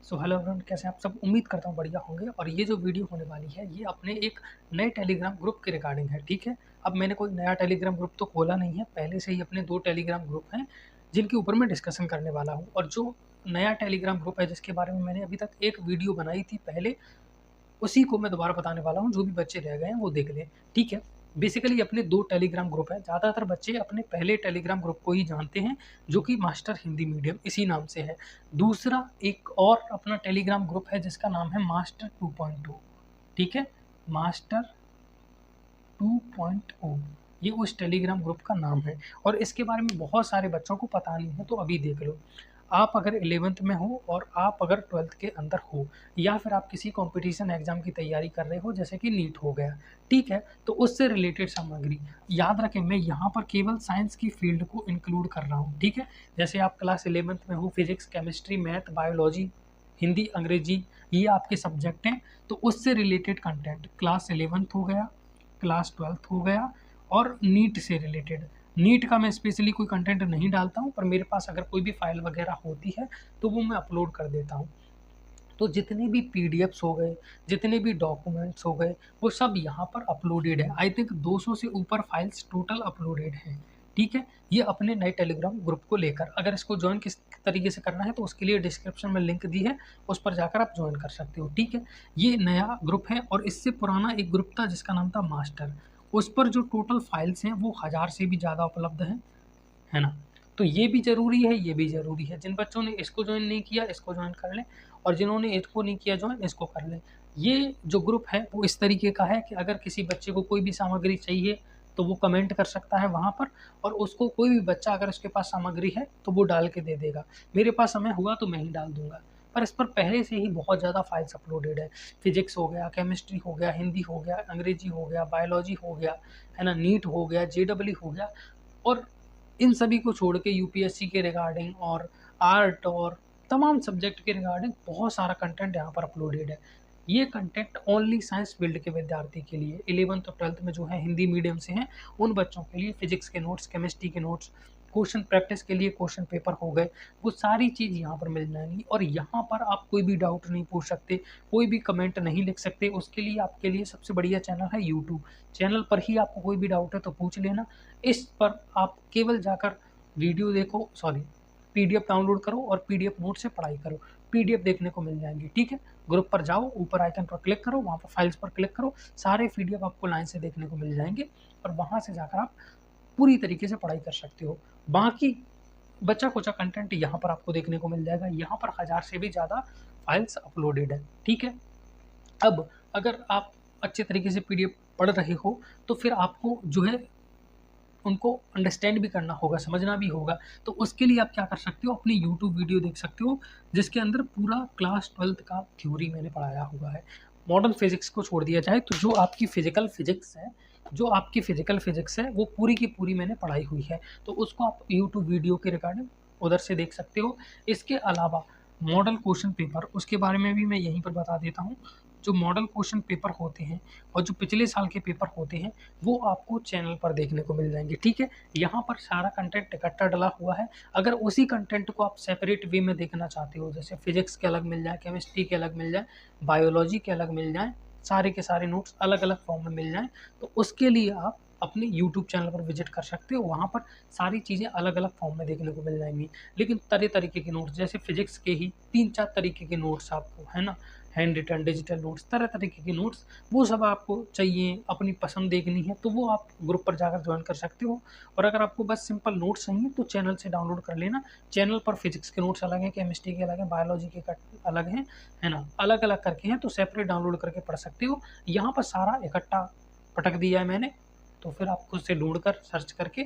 So hello everyone, कैसे हैं आप सब। उम्मीद करता हूँ बढ़िया होंगे। और ये जो वीडियो होने वाली है ये अपने एक नए टेलीग्राम ग्रुप के रिगार्डिंग है। ठीक है, अब मैंने कोई नया टेलीग्राम ग्रुप तो खोला नहीं है, पहले से ही अपने 2 टेलीग्राम ग्रुप हैं जिनके ऊपर मैं डिस्कशन करने वाला हूँ। और जो नया टेलीग्राम ग्रुप है जिसके बारे में मैंने अभी तक एक वीडियो बनाई थी पहले, उसी को मैं दोबारा बताने वाला हूँ। जो भी बच्चे रह गए हैं वो देख लें। ठीक है, बेसिकली अपने 2 टेलीग्राम ग्रुप हैं। ज़्यादातर बच्चे अपने पहले टेलीग्राम ग्रुप को ही जानते हैं जो कि मास्टर हिंदी मीडियम इसी नाम से है। दूसरा एक और अपना टेलीग्राम ग्रुप है जिसका नाम है मास्टर 2.0। ठीक है, मास्टर 2.0 ये उस टेलीग्राम ग्रुप का नाम है। और इसके बारे में बहुत सारे बच्चों को पता नहीं है, तो अभी देख लो। आप अगर 11th में हो और आप अगर 12th के अंदर हो, या फिर आप किसी कंपटीशन एग्जाम की तैयारी कर रहे हो जैसे कि नीट हो गया, ठीक है, तो उससे रिलेटेड सामग्री याद रखें। मैं यहाँ पर केवल साइंस की फील्ड को इंक्लूड कर रहा हूँ। ठीक है, जैसे आप क्लास 11th में हो, physics, chemistry, math, biology, Hindi, अंग्रेजी, ये आपके सब्जेक्ट हैं, तो उससे रिलेटेड कंटेंट क्लास 11th हो गया, क्लास 12th हो गया। और नीट से रिलेटेड, नीट का मैं स्पेशली कोई कंटेंट नहीं डालता हूँ, पर मेरे पास अगर कोई भी फाइल वगैरह होती है तो वो मैं अपलोड कर देता हूँ। तो जितने भी पीडीएफ्स हो गए, जितने भी डॉक्यूमेंट्स हो गए, वो सब यहाँ पर अपलोडेड है। आई थिंक 200 से ऊपर फाइल्स टोटल अपलोडेड हैं। ठीक है, ये अपने नए टेलीग्राम ग्रुप को लेकर। अगर इसको ज्वाइन किस तरीके से करना है तो उसके लिए डिस्क्रिप्शन में लिंक दी है, उस पर जाकर आप ज्वाइन कर सकते हो। ठीक है, ये नया ग्रुप है। और इससे पुराना एक ग्रुप था जिसका नाम था मास्टर, उस पर जो टोटल फाइल्स हैं वो 1000 से भी ज़्यादा उपलब्ध हैं, है ना। तो ये भी ज़रूरी है, ये भी ज़रूरी है। जिन बच्चों ने इसको ज्वाइन नहीं किया इसको ज्वाइन कर लें, और जिन्होंने इसको नहीं किया ज्वाइन इसको कर लें। ये जो ग्रुप है वो इस तरीके का है कि अगर किसी बच्चे को कोई भी सामग्री चाहिए तो वो कमेंट कर सकता है वहाँ पर, और उसको कोई भी बच्चा अगर उसके पास सामग्री है तो वो डाल के दे देगा। मेरे पास समय हुआ तो मैं ही डाल दूँगा, पर इस पर पहले से ही बहुत ज़्यादा फाइल्स अपलोडेड है। फिजिक्स हो गया, केमिस्ट्री हो गया, हिंदी हो गया, अंग्रेजी हो गया, बायोलॉजी हो गया, है ना, नीट हो गया, जेईई हो गया। और इन सभी को छोड़ के यूपीएससी के रिगार्डिंग और आर्ट और तमाम सब्जेक्ट के रिगार्डिंग बहुत सारा कंटेंट यहाँ पर अपलोडेड है। ये कंटेंट ओनली साइंस फील्ड के विद्यार्थी के लिए, 11th और 12th में जो है हिंदी मीडियम से हैं उन बच्चों के लिए फिजिक्स के नोट्स, केमिस्ट्री के नोट्स, क्वेश्चन प्रैक्टिस के लिए क्वेश्चन पेपर हो गए, वो सारी चीज़ यहाँ पर मिल जाएंगी। और यहाँ पर आप कोई भी डाउट नहीं पूछ सकते, कोई भी कमेंट नहीं लिख सकते। उसके लिए आपके लिए सबसे बढ़िया चैनल है यूट्यूब। चैनल पर ही आपको कोई भी डाउट है तो पूछ लेना। इस पर आप केवल जाकर वीडियो देखो, सॉरी, पीडीएफ डाउनलोड करो और पीडीएफ नोट से पढ़ाई करो। पीडीएफ देखने को मिल जाएंगी। ठीक है, ग्रुप पर जाओ, ऊपर आइकन पर क्लिक करो, वहाँ पर फाइल्स पर क्लिक करो, सारे पीडीएफ आपको लाइन से देखने को मिल जाएंगे। और वहाँ से जाकर आप पूरी तरीके से पढ़ाई कर सकते हो। बाकी बचा कुचा कंटेंट यहाँ पर आपको देखने को मिल जाएगा। यहाँ पर 1000 से भी ज़्यादा फाइल्स अपलोडेड है। ठीक है, अब अगर आप अच्छे तरीके से पीडीएफ पढ़ रहे हो तो फिर आपको जो है उनको अंडरस्टैंड भी करना होगा, समझना भी होगा। तो उसके लिए आप क्या कर सकते हो, अपनी यूट्यूब वीडियो देख सकते हो जिसके अंदर पूरा क्लास 12th का थ्योरी मैंने पढ़ाया हुआ है। मॉडर्न फिजिक्स को छोड़ दिया जाए तो जो आपकी फिजिकल फिजिक्स है, जो आपकी फिजिकल फिजिक्स है वो पूरी की पूरी मैंने पढ़ाई हुई है। तो उसको आप यूट्यूब वीडियो के रिगार्डिंग उधर से देख सकते हो। इसके अलावा मॉडल क्वेश्चन पेपर, उसके बारे में भी मैं यहीं पर बता देता हूँ। जो मॉडल क्वेश्चन पेपर होते हैं और जो पिछले साल के पेपर होते हैं वो आपको चैनल पर देखने को मिल जाएंगे। ठीक है, यहाँ पर सारा कंटेंट इकट्ठा डला हुआ है। अगर उसी कंटेंट को आप सेपरेट वे में देखना चाहते हो, जैसे फिजिक्स के अलग मिल जाए, केमिस्ट्री के अलग मिल जाए, बायोलॉजी के अलग मिल जाए, सारे के सारे नोट्स अलग अलग फॉर्म में मिल जाएँ, तो उसके लिए आप अपने यूट्यूब चैनल पर विजिट कर सकते हो। वहाँ पर सारी चीज़ें अलग अलग फॉर्म में देखने को मिल जाएंगी। लेकिन तरह तरीके के नोट्स, जैसे फिजिक्स के ही 3-4 तरीके के नोट्स आपको, है ना, हैंड रिटन, डिजिटल नोट्स, तरह तरीके के नोट्स, वो सब आपको चाहिए, अपनी पसंद देखनी है तो वो आप ग्रुप पर जाकर ज्वाइन कर सकते हो। और अगर आपको बस सिंपल नोट्स चाहिए तो चैनल से डाउनलोड कर लेना। चैनल पर फिजिक्स के नोट्स अलग हैं, केमिस्ट्री के अलग हैं, बायोलॉजी के अलग हैं, है ना, अलग अलग करके हैं, तो सेपरेट डाउनलोड करके पढ़ सकते हो। यहाँ पर सारा इकट्ठा पटक दिया है मैंने, तो फिर आप खुद से ढूंढ कर सर्च करके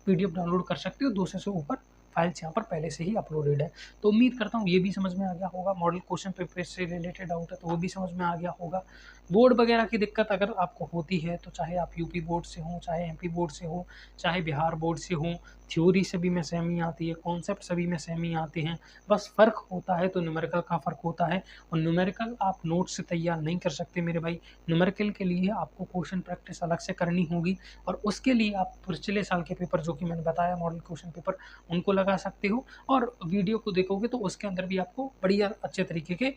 पीडीएफ डाउनलोड कर सकते हो। 200 से ऊपर फाइल्स यहाँ पर पहले से ही अपलोडेड है। तो उम्मीद करता हूँ ये भी समझ में आ गया होगा। मॉडल क्वेश्चन पेपर से रिलेटेड डाउट है तो वो भी समझ में आ गया होगा। बोर्ड वगैरह की दिक्कत अगर आपको होती है तो चाहे आप यूपी बोर्ड से हो, चाहे एमपी बोर्ड से हो, चाहे बिहार बोर्ड से हो, थ्योरी सभी में सेम ही आती है, कॉन्सेप्ट सभी में सेम ही आते हैं, बस फ़र्क होता है तो न्यूमेरिकल का फ़र्क होता है। और न्यूमेरिकल आप नोट से तैयार नहीं कर सकते मेरे भाई, न्यूमेरिकल के लिए आपको क्वेश्चन प्रैक्टिस अलग से करनी होगी, और उसके लिए आप पिछले साल के पेपर जो कि मैंने बताया मॉडल क्वेश्चन पेपर, उनको लगा सकते हो, और वीडियो को देखोगे तो उसके अंदर भी आपको बढ़िया अच्छे तरीके के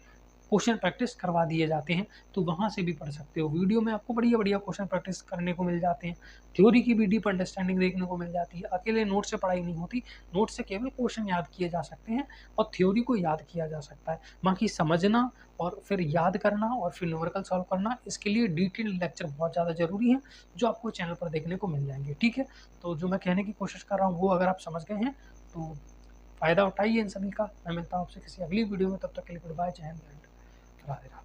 क्वेश्चन प्रैक्टिस करवा दिए जाते हैं, तो वहाँ से भी पढ़ सकते हो। वीडियो में आपको बढ़िया-बढ़िया क्वेश्चन प्रैक्टिस करने को मिल जाते हैं। थ्योरी की भी डीप अंडरस्टैंडिंग देखने को मिल जाती है। अकेले नोट से पढ़ाई नहीं होती, नोट से केवल क्वेश्चन याद किए जा सकते हैं और थ्योरी को याद किया जा सकता है। बाकी समझना और फिर याद करना और फिर न्यूमेरिकल सॉल्व करना, इसके लिए डिटेल्ड लेक्चर बहुत ज़्यादा ज़रूरी है, जो आपको चैनल पर देखने को मिल जाएँगे, ठीक है? तो जो मैं कहने की कोशिश कर रहा हूँ वो अगर आप समझ गए हैं, तो फ़ायदा उठाइए इन सभी का। मैं मिलता हूँ आपसे किसी अगली वीडियो में, तब तक के लिए गुड बाय, जय हिंद, राधे राधे।